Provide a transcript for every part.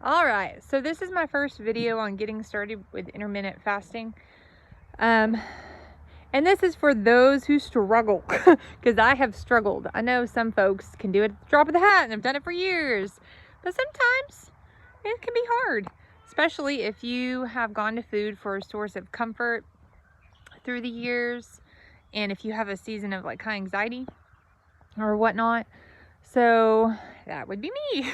All right, so this is my first video on getting started with intermittent fasting. And this is for those who struggle, because I have struggled. I know some folks can do it at the drop of the hat and have done it for years, but sometimes it can be hard, especially if you have gone to food for a source of comfort through the years, and if you have a season of like high anxiety or whatnot. So that would be me.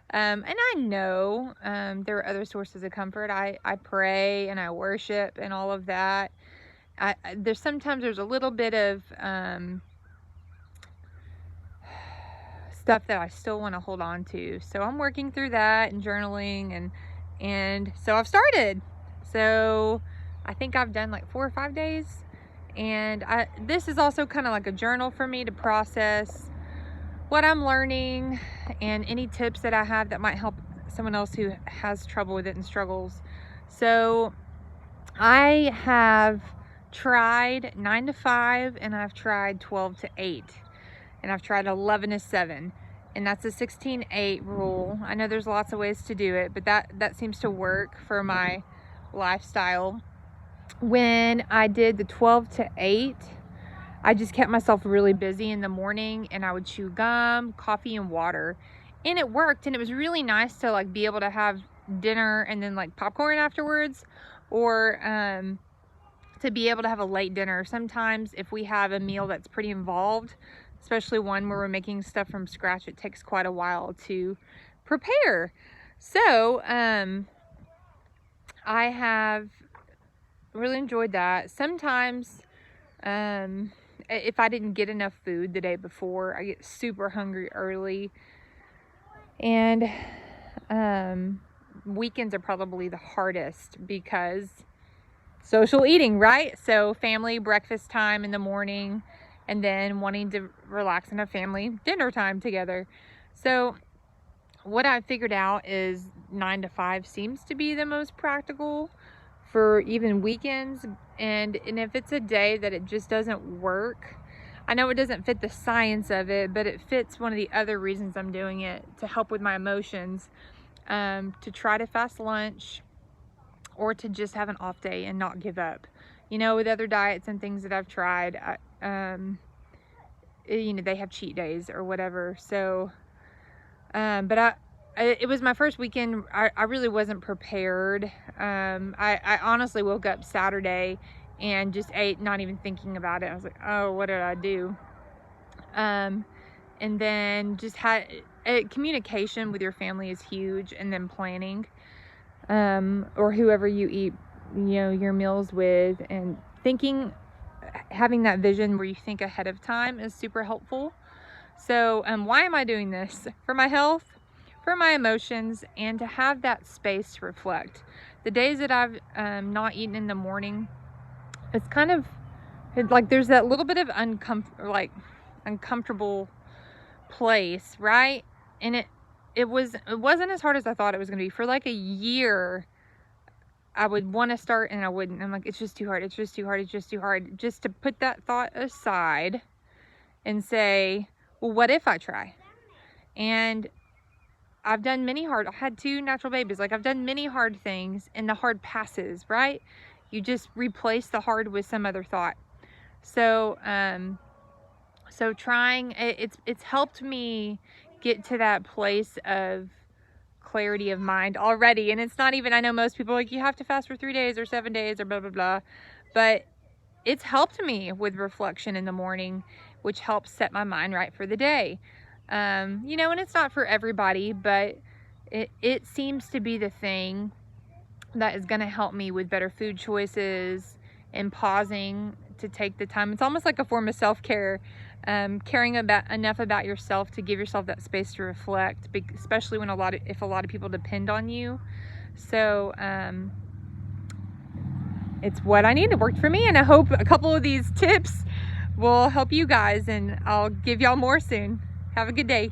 And I know there are other sources of comfort. I pray and I worship and all of that. There's a little bit of stuff that I still want to hold on to. So I'm working through that and journaling, and so I've started. So I think I've done like 4 or 5 days, and this is also kind of like a journal for me to process what I'm learning and any tips that I have that might help someone else who has trouble with it and struggles. So I have tried 9 to 5, and I've tried 12 to 8, and I've tried 11 to 7, and that's a 16-8 rule. I know there's lots of ways to do it, but that seems to work for my lifestyle. When I did the 12 to 8, I just kept myself really busy in the morning, and I would chew gum, coffee, and water, and it worked. And it was really nice to like be able to have dinner and then like popcorn afterwards, or to be able to have a late dinner. Sometimes if we have a meal that's pretty involved, especially one where we're making stuff from scratch, it takes quite a while to prepare. So I have really enjoyed that. Sometimes if I didn't get enough food the day before, I get super hungry early, and weekends are probably the hardest because social eating, right? So family breakfast time in the morning, and then wanting to relax and have family dinner time together. So what I figured out is 9 to 5 seems to be the most practical for even weekends. And if it's a day that it just doesn't work, I know it doesn't fit the science of it, but it fits one of the other reasons I'm doing it, to help with my emotions, to try to fast lunch, or to just have an off day and not give up. You know, with other diets and things that I've tried, you know, they have cheat days or whatever. So, but it was my first weekend. I really wasn't prepared. I honestly woke up Saturday and just ate, not even thinking about it. I was like, oh, what did I do? And then just had communication with your family is huge, and then planning, or whoever you eat, you know, your meals with, and having that vision where you think ahead of time is super helpful. So why am I doing this? For my health, for my emotions, and to have that space to reflect. The days that I've not eaten in the morning, it's kind of like there's that little bit of uncomfortable place, right? And it wasn't as hard as I thought it was going to be. For like a year, I would want to start and I wouldn't. I'm like, it's just too hard. It's just too hard. It's just too hard. Just to put that thought aside and say, well, what if I try? And I've done I had 2 natural babies. Like, I've done many hard things, and the hard passes, right? You just replace the hard with some other thought. So, so trying, it's helped me get to that place of clarity of mind already. And it's not even, I know most people are like, you have to fast for 3 days or 7 days or blah, blah, blah. But it's helped me with reflection in the morning, which helps set my mind right for the day. You know, and it's not for everybody, but it seems to be the thing that is going to help me with better food choices and pausing to take the time. It's almost like a form of self-care, caring enough about yourself to give yourself that space to reflect, especially when if a lot of people depend on you. So it's what I need. It worked for me, and I hope a couple of these tips will help you guys, and I'll give y'all more soon. Have a good day.